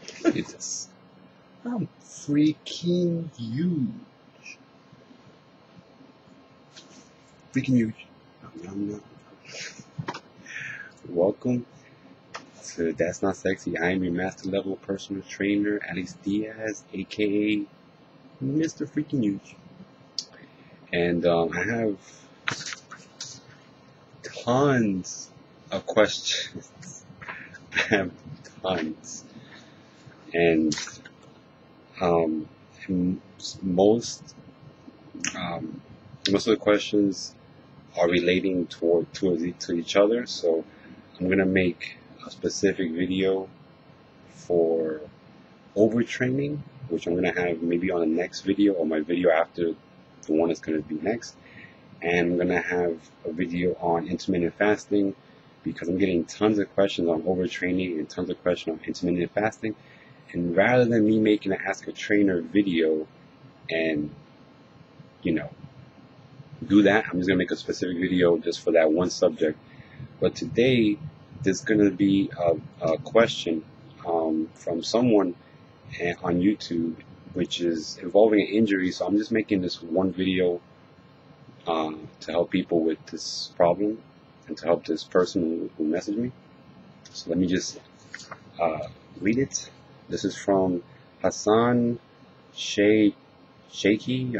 Jesus. I'm freaking huge. Freaking huge. No. Welcome to That's Not Sexy. I am your master level personal trainer, Diaz, aka Mr. Freaking Huge. And I have tons of questions. I have tons. And most of the questions are relating to each other, so I'm gonna make a specific video for overtraining, which I'm gonna have maybe on the next video or my video after the one that's gonna be next, and I'm gonna have a video on intermittent fasting because I'm getting tons of questions on overtraining and tons of questions on intermittent fasting. And rather than me making an Ask a Trainer video and, do that, I'm just going to make a specific video just for that one subject. But today, there's going to be a question from someone on YouTube, which is involving an injury. So I'm just making this one video to help people with this problem and to help this person who messaged me. So let me just read it. This is from Hassan Shaykhi.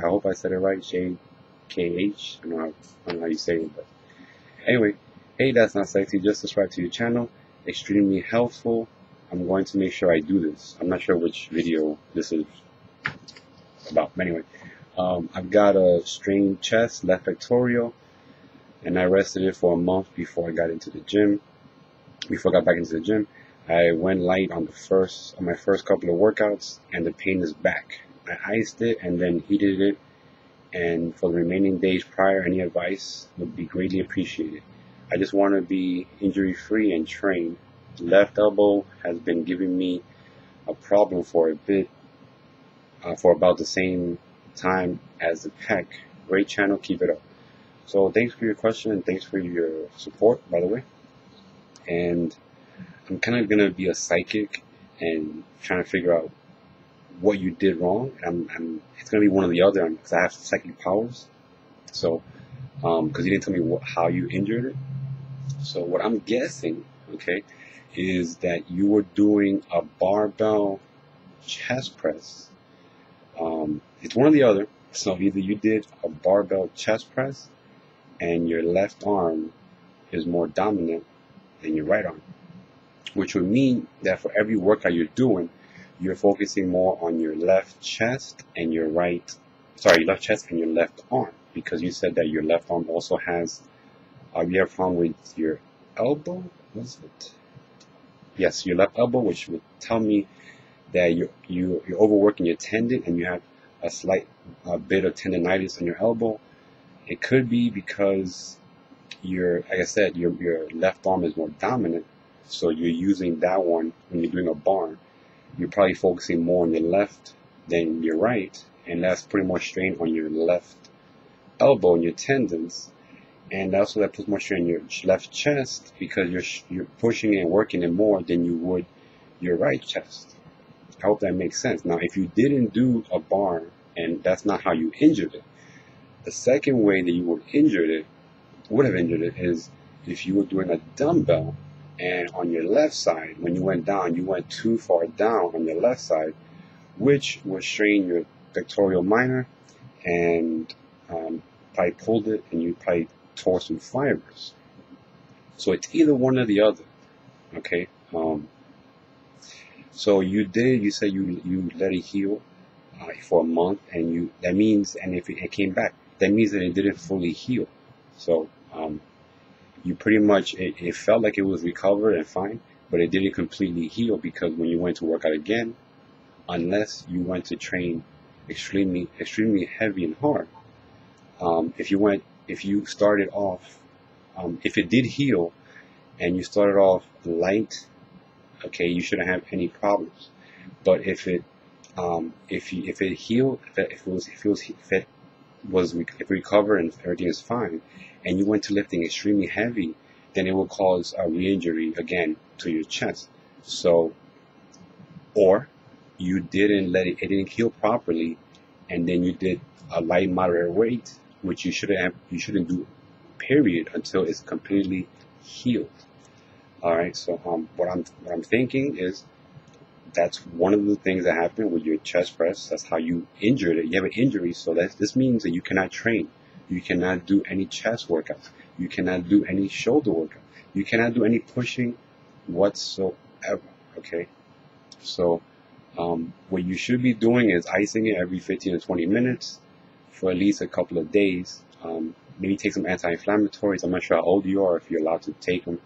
I hope I said it right. KH. I don't know how you say it, but anyway. Hey, That's Not Sexy. Just subscribe to your channel. Extremely helpful. I'm going to make sure I do this. I'm not sure which video this is about. But anyway, I've got a strained chest, left pectoral, and I rested it for a month before I got into the gym. Before I got back into the gym, I went light on my first couple of workouts, and the pain is back. I iced it and then heated it, and for the remaining days prior, any advice would be greatly appreciated. I just want to be injury-free and train. Left elbow has been giving me a problem for a bit, for about the same time as the pec. Great channel, keep it up. So thanks for your question and thanks for your support, by the way. And I'm kind of going to be a psychic and trying to figure out what you did wrong. It's going to be one or the other because I have psychic powers. So, because you didn't tell me how you injured it. So what I'm guessing, okay, is that you were doing a barbell chest press. It's one or the other. So either you did a barbell chest press and your left arm is more dominant than your right arm, which would mean that for every workout you're doing, you're focusing more on your left chest and your left chest and your left arm, because you said that your left arm also has, you have a problem with your elbow, was it? Yes, your left elbow, which would tell me that you're overworking your tendon and you have a slight bit of tendonitis on your elbow. It could be because like I said, your left arm is more dominant, so you're using that one when you're doing a bar. You're probably focusing more on your left than your right, and that's pretty much strain on your left elbow and your tendons, and also that puts more strain on your left chest because you're pushing it and working it more than you would your right chest. I hope that makes sense. Now, if you didn't do a bar and that's not how you injured it, the second way that you would have injured it is if you were doing a dumbbell and on your left side, when you went down, you went too far down on your left side, which would strain your pectoral minor and probably pulled it and you probably tore some fibers. So it's either one or the other, okay? So you said you let it heal for a month, and that means, and if it came back, that means that it didn't fully heal. So you pretty much, it felt like it was recovered and fine, but it didn't completely heal, because when you went to work out again, unless you went to train extremely heavy and hard, if you started off, if it did heal and you started off light, okay, you shouldn't have any problems. But if it healed, if it recovered and everything is fine, and you went to lifting extremely heavy, then it will cause a re-injury again to your chest. So or you didn't let it didn't heal properly, and then you did a light moderate weight, which you shouldn't do, period, until it's completely healed. All right. So what I'm thinking is that's one of the things that happened with your chest press. That's how you injured it. You have an injury, so this means that you cannot train. You cannot do any chest workouts. You cannot do any shoulder workout. You cannot do any pushing whatsoever. Okay. So what you should be doing is icing it every 15 to 20 minutes for at least a couple of days. Maybe take some anti-inflammatories. I'm not sure how old you are, if you're allowed to take them.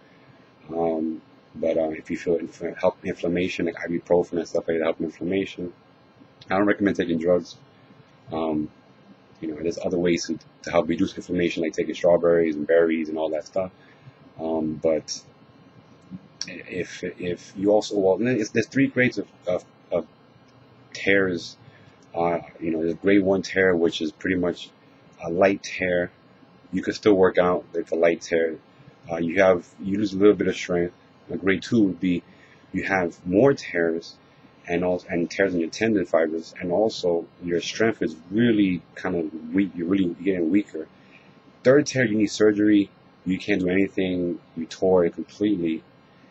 But if you feel help inflammation, like ibuprofen and stuff like that, help inflammation. I don't recommend taking drugs. There's other ways to help reduce inflammation, like taking strawberries and berries and all that stuff. But if you also, there's three grades of tears. There's grade 1 tear, which is pretty much a light tear. You can still work out with a light tear. You lose a little bit of strength. A grade 2 would be you have more tears and tears in your tendon fibers, and also your strength is really kind of weak. You're really getting weaker. Third tear, you need surgery. You can't do anything. You tore it completely.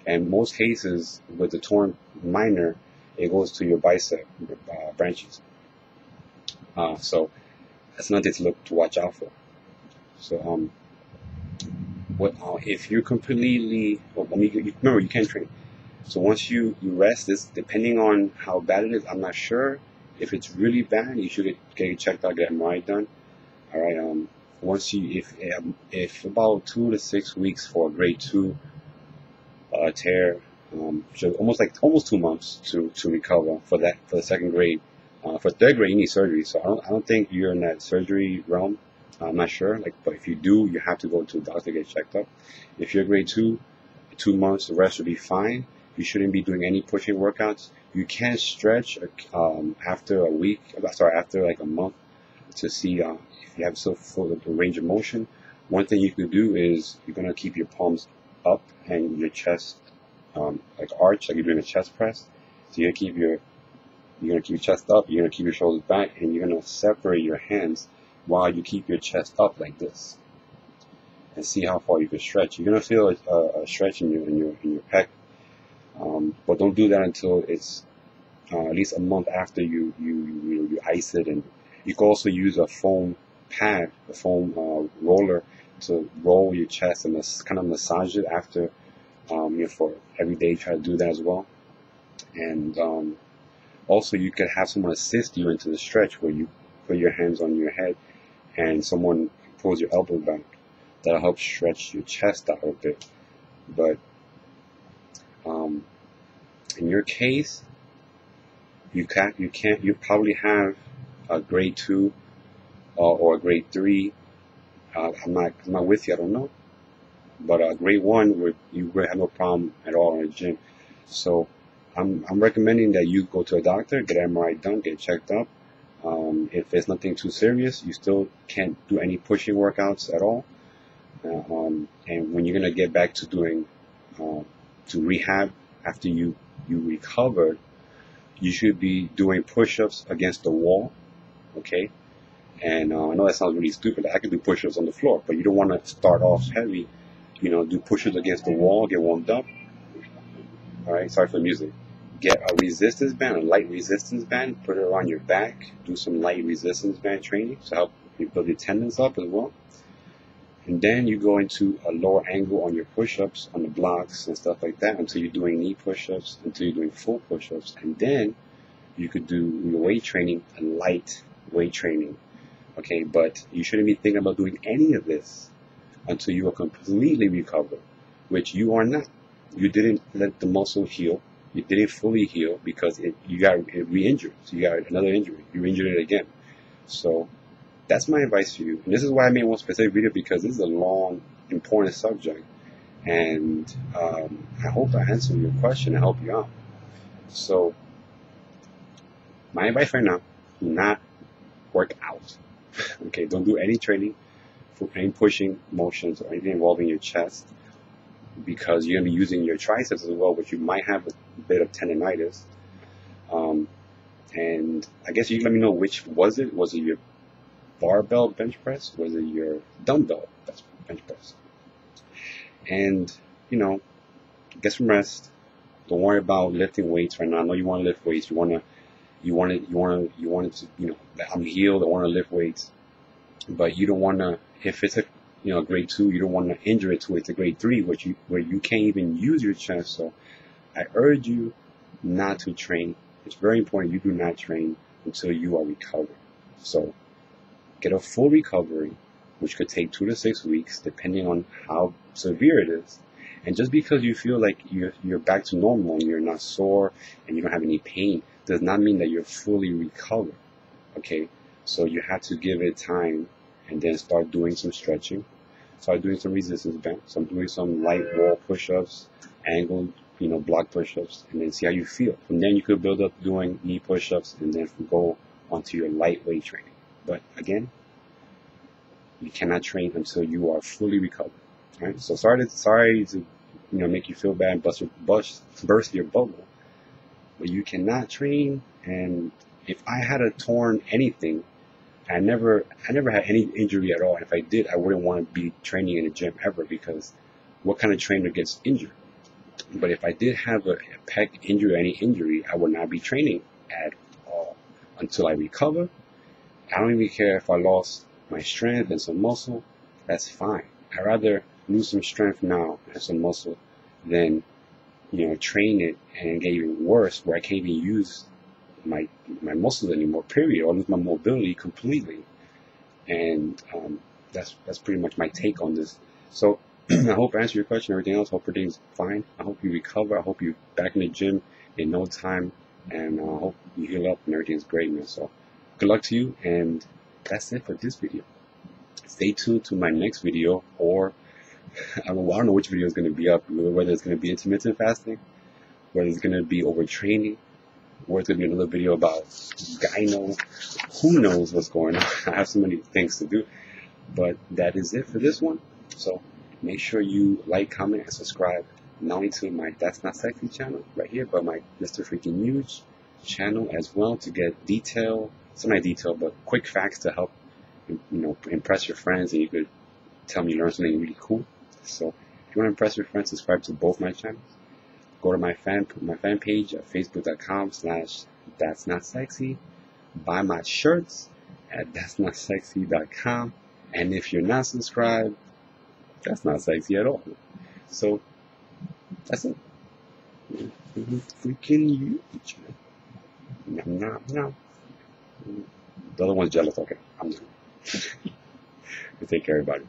And most cases with the torn minor, it goes to your bicep branches. So that's another thing to watch out for. So if you're completely, remember, you can't train. So once you rest, this, depending on how bad it is, I'm not sure. If it's really bad, you should get checked out, get MRI done. All right. If about 2 to 6 weeks for a grade 2 tear, so almost 2 months to recover for the second grade. For third grade, you need surgery. So I don't think you're in that surgery realm. I'm not sure, but if you do, you have to go to a doctor to get checked up. If you're grade 2, 2 months, the rest will be fine. You shouldn't be doing any pushing workouts. You can stretch after like a month to see if you have still full range of motion. One thing you can do is you're gonna keep your palms up and your chest arch, like you're doing a chest press. So you're gonna keep your chest up, you're gonna keep your shoulders back, and you're gonna separate your hands while you keep your chest up like this, and see how far you can stretch. You're gonna feel a stretch in your pec, but don't do that until it's at least a month after you ice it. And you can also use a foam pad, a foam roller, to roll your chest and kind of massage it after. For every day, try to do that as well. And also, you could have someone assist you into the stretch where you put your hands on your head and someone pulls your elbow back. That'll help stretch your chest out a bit. But in your case, you probably have a grade 2 or a grade 3. I'm not with you. I don't know. But grade 1, where you have no problem at all in the gym. So I'm recommending that you go to a doctor, get an MRI done, get checked up. If there's nothing too serious, you still can't do any pushing workouts at all. And when you're gonna get back to doing to rehab after you recovered, you should be doing push-ups against the wall, okay? And I know that sounds really stupid. I can do push-ups on the floor, but you don't want to start off heavy. Do push-ups against the wall, get warmed up. All right, sorry for the music. Get a resistance band, a light resistance band, put it around your back. Do some light resistance band training to help you build your tendons up as well. And then you go into a lower angle on your push-ups, on the blocks and stuff like that, until you're doing knee push-ups, until you're doing full push-ups. And then you could do your weight training, a light weight training. Okay, but you shouldn't be thinking about doing any of this until you are completely recovered, which you are not. You didn't let the muscle heal. You didn't fully heal because you got re-injured. So you got another injury. You injured it again. So that's my advice to you. And this is why I made one specific video, because this is a long, important subject. And I hope I answered your question and help you out. So my advice right now, do not work out. Okay, don't do any training for any pushing motions or anything involving your chest, because you're going to be using your triceps as well, which you might have a bit of tendonitis. And I guess you can let me know which was it. Was it your barbell bench press? Was it your dumbbell bench press? And, you know, get some rest. Don't worry about lifting weights right now. I know you want to lift weights. You want to, to, I'm healed. I want to lift weights, but you don't want to, if it's a, grade 2, you don't want to injure it to it's a grade 3, where you can't even use your chest. So I urge you not to train. It's very important you do not train until you are recovered. So get a full recovery, which could take 2 to 6 weeks, depending on how severe it is. And just because you feel like you're back to normal and you're not sore and you don't have any pain, does not mean that you're fully recovered. Okay? So you have to give it time and then start doing some stretching. Start doing some resistance bands. So I'm doing some light wall push-ups, angled, block push-ups, and then see how you feel. From then you could build up doing knee push-ups and then go onto your lightweight training. But again, you cannot train until you are fully recovered. Right? So sorry to make you feel bad and burst your bubble, but you cannot train. And if I had a torn anything, I never had any injury at all. And if I did, I wouldn't want to be training in a gym ever, because what kind of trainer gets injured? But if I did have a pec injury or any injury, I would not be training at all until I recover. I don't even care if I lost my strength and some muscle. That's fine. I'd rather lose some strength now and some muscle than train it and get even worse, where I can't even use my muscles anymore, period, or lose my mobility completely. And that's pretty much my take on this. So I hope I answered your question. Everything else, hope everything's fine. I hope you recover. I hope you're back in the gym in no time, and I hope you heal up and everything's great, man. So good luck to you, and that's it for this video. Stay tuned to my next video, or I don't know which video is going to be up, whether it's going to be intermittent fasting, whether it's going to be overtraining, or it's going to be another video about gyno. Who knows what's going on? I have so many things to do, but that is it for this one. So make sure you like, comment, and subscribe, not only to my That's Not Sexy channel right here, but my Mr. Freaking Huge channel as well, to get but quick facts to help impress your friends, and you could tell me you learned something really cool. So if you want to impress your friends, subscribe to both my channels. Go to my fan page at facebook.com/That's Not Sexy. Buy my shirts at that'snotsexy.com. And if you're not subscribed, that's not sexy at all. So that's it. Freaking huge. No. The other one's jealous. Okay, I'm not. Take care, everybody.